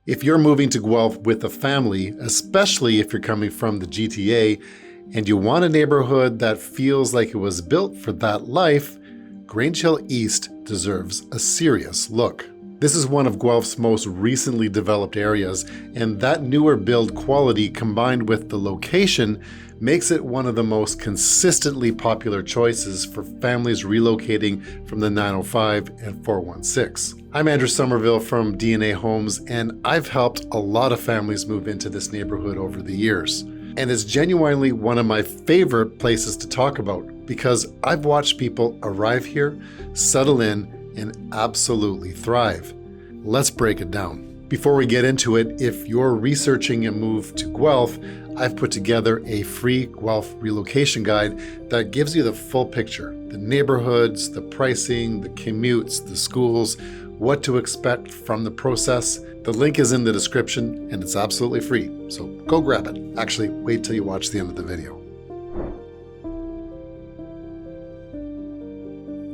If you're moving to Guelph with a family, especially if you're coming from the GTA, and you want a neighborhood that feels like it was built for that life, Grange Hill East deserves a serious look. This is one of Guelph's most recently developed areas, and that newer build quality combined with the location makes it one of the most consistently popular choices for families relocating from the 905 and 416. I'm Andrew Somerville from DNA Homes, and I've helped a lot of families move into this neighborhood over the years. And it's genuinely one of my favorite places to talk about because I've watched people arrive here, settle in, and absolutely thrive. Let's break it down. Before we get into it, if you're researching a move to Guelph, I've put together a free Guelph relocation guide that gives you the full picture, the neighborhoods, the pricing, the commutes, the schools, what to expect from the process. The link is in the description and it's absolutely free, so go grab it. Actually, wait till you watch the end of the video.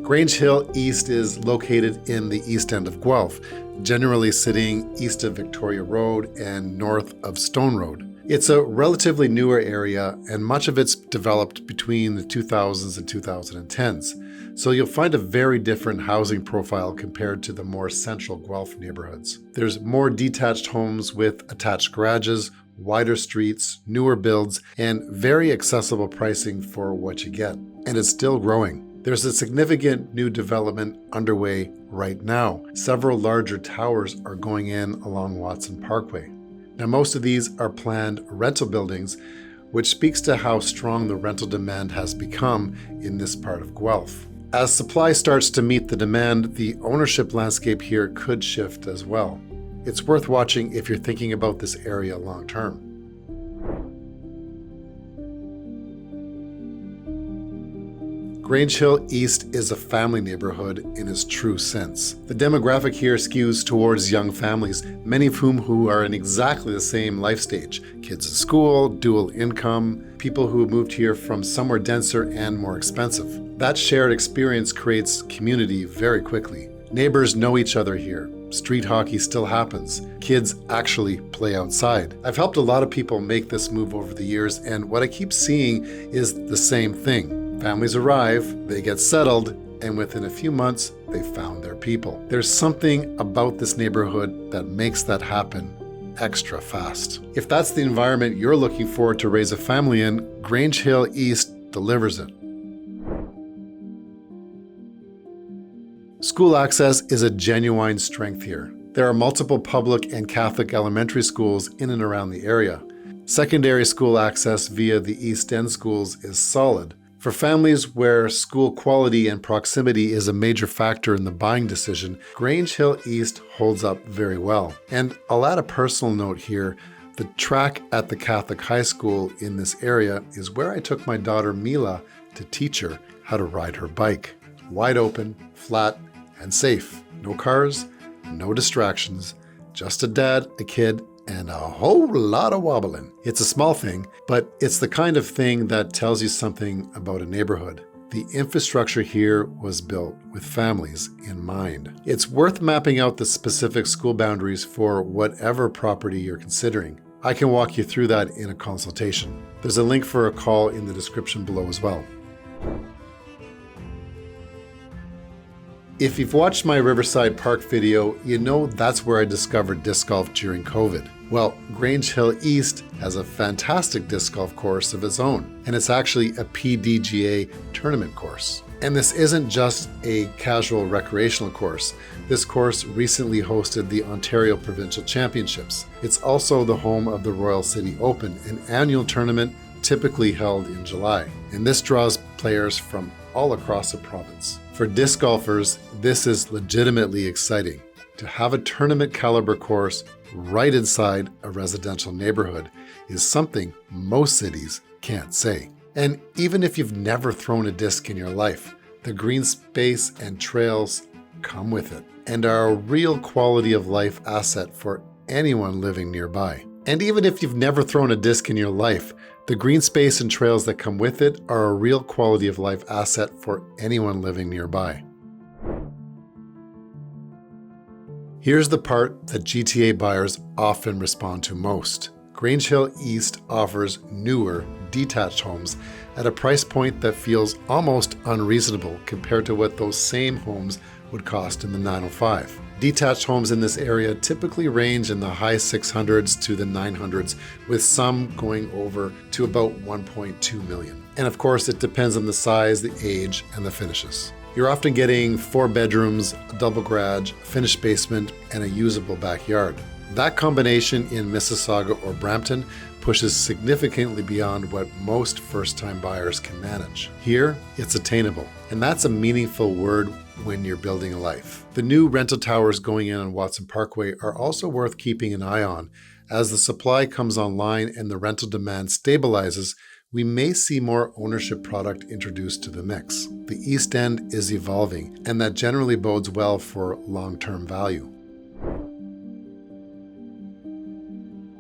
Grange Hill East is located in the east end of Guelph, generally sitting east of Victoria Road and north of Stone Road. It's a relatively newer area and much of it's developed between the 2000s and 2010s. So you'll find a very different housing profile compared to the more central Guelph neighborhoods. There's more detached homes with attached garages, wider streets, newer builds, and very accessible pricing for what you get. And it's still growing. There's a significant new development underway right now. Several larger towers are going in along Watson Parkway. Now, most of these are planned rental buildings, which speaks to how strong the rental demand has become in this part of Guelph. As supply starts to meet the demand, the ownership landscape here could shift as well. It's worth watching if you're thinking about this area long term. Grange Hill East is a family neighborhood in its true sense. The demographic here skews towards young families, many of whom are in exactly the same life stage. Kids in school, dual income, people who moved here from somewhere denser and more expensive. That shared experience creates community very quickly. Neighbors know each other here. Street hockey still happens. Kids actually play outside. I've helped a lot of people make this move over the years, and what I keep seeing is the same thing. Families arrive, they get settled, and within a few months, they found their people. There's something about this neighborhood that makes that happen extra fast. If that's the environment you're looking for to raise a family in, Grange Hill East delivers it. School access is a genuine strength here. There are multiple public and Catholic elementary schools in and around the area. Secondary school access via the East End schools is solid. For families where school quality and proximity is a major factor in the buying decision, Grange Hill East holds up very well. And I'll add a personal note here. The track at the Catholic high school in this area is where I took my daughter Mila to teach her how to ride her bike. Wide open, flat, and safe. No cars, no distractions, just a dad, a kid, and a whole lot of wobbling. It's a small thing, but it's the kind of thing that tells you something about a neighborhood. The infrastructure here was built with families in mind. It's worth mapping out the specific school boundaries for whatever property you're considering. I can walk you through that in a consultation. There's a link for a call in the description below as well. If you've watched my Riverside Park video, you know that's where I discovered disc golf during COVID. Well, Grange Hill East has a fantastic disc golf course of its own, and it's actually a PDGA tournament course. And this isn't just a casual recreational course. This course recently hosted the Ontario Provincial Championships. It's also the home of the Royal City Open, an annual tournament typically held in July. And this draws players from all across the province. For disc golfers, this is legitimately exciting. To have a tournament caliber course right inside a residential neighborhood is something most cities can't say. And even if you've never thrown a disc in your life, the green space and trails come with it and are a real quality of life asset for anyone living nearby. And even if you've never thrown a disc in your life, the green space and trails that come with it are a real quality of life asset for anyone living nearby. Here's the part that GTA buyers often respond to most. Grange Hill East offers newer, detached homes at a price point that feels almost unreasonable compared to what those same homes would cost in the 905. Detached homes in this area typically range in the high 600s to the 900s, with some going over to about 1.2 million. And of course, it depends on the size, the age, and the finishes. You're often getting 4 bedrooms, a double garage, finished basement, and a usable backyard. That combination in Mississauga or Brampton pushes significantly beyond what most first-time buyers can manage. Here, it's attainable, and that's a meaningful word when you're building a life. The new rental towers going in on Watson Parkway are also worth keeping an eye on. As the supply comes online and the rental demand stabilizes, we may see more ownership product introduced to the mix. The East End is evolving, and that generally bodes well for long-term value.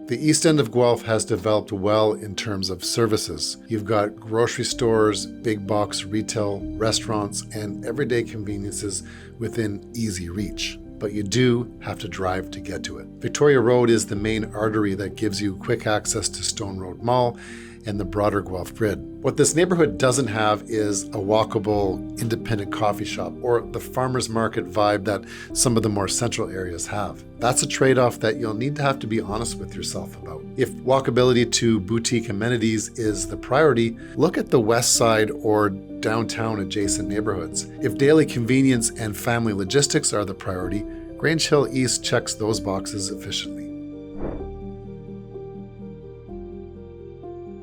The East End of Guelph has developed well in terms of services. You've got grocery stores, big box retail, restaurants, and everyday conveniences within easy reach. But you do have to drive to get to it. Victoria Road is the main artery that gives you quick access to Stone Road Mall and the broader Guelph grid. What this neighborhood doesn't have is a walkable, independent coffee shop or the farmer's market vibe that some of the more central areas have. That's a trade-off that you'll need to have to be honest with yourself about. If walkability to boutique amenities is the priority, look at the west side or downtown adjacent neighborhoods. If daily convenience and family logistics are the priority, Grange Hill East checks those boxes efficiently.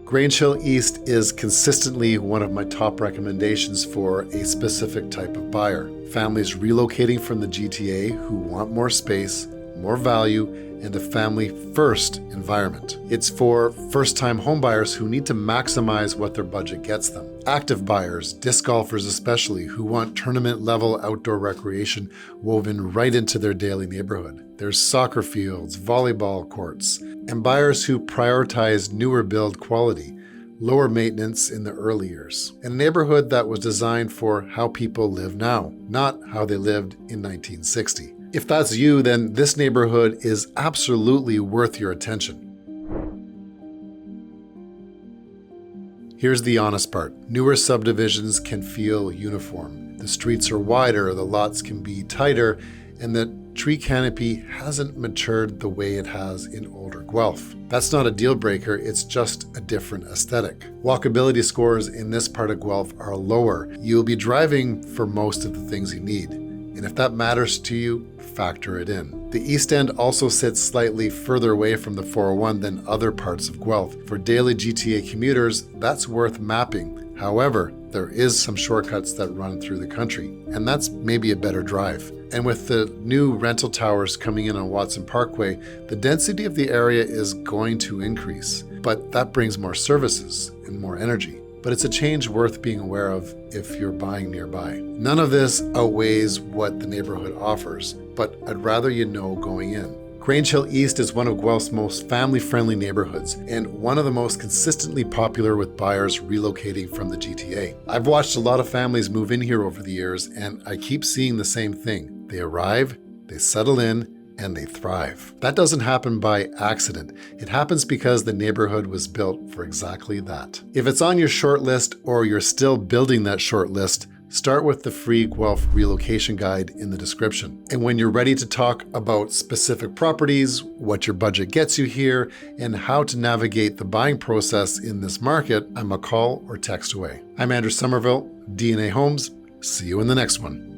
Grange Hill East is consistently one of my top recommendations for a specific type of buyer. Families relocating from the GTA who want more space, more value, and a family-first environment. It's for first-time homebuyers who need to maximize what their budget gets them. Active buyers, disc golfers especially, who want tournament-level outdoor recreation woven right into their daily neighborhood. There's soccer fields, volleyball courts, and buyers who prioritize newer build quality, lower maintenance in the early years, and a neighborhood that was designed for how people live now, not how they lived in 1960. If that's you, then this neighborhood is absolutely worth your attention. Here's the honest part. Newer subdivisions can feel uniform. The streets are wider, the lots can be tighter, and the tree canopy hasn't matured the way it has in older Guelph. That's not a deal breaker, it's just a different aesthetic. Walkability scores in this part of Guelph are lower. You'll be driving for most of the things you need. And if that matters to you, factor it in. The East End also sits slightly further away from the 401 than other parts of Guelph. For daily GTA commuters, that's worth mapping. However, there is some shortcuts that run through the country, and that's maybe a better drive. And with the new rental towers coming in on Watson Parkway, the density of the area is going to increase, but that brings more services and more energy. But it's a change worth being aware of if you're buying nearby. None of this outweighs what the neighborhood offers, but I'd rather you know going in. Grange Hill East is one of Guelph's most family-friendly neighborhoods and one of the most consistently popular with buyers relocating from the GTA. I've watched a lot of families move in here over the years, and I keep seeing the same thing. They arrive, they settle in, and they thrive. That doesn't happen by accident. It happens because the neighborhood was built for exactly that. If it's on your short list or you're still building that short list, start with the free Guelph relocation guide in the description. And when you're ready to talk about specific properties, what your budget gets you here, and how to navigate the buying process in this market, I'm a call or text away. I'm Andrew Somerville, DNA Homes. See you in the next one.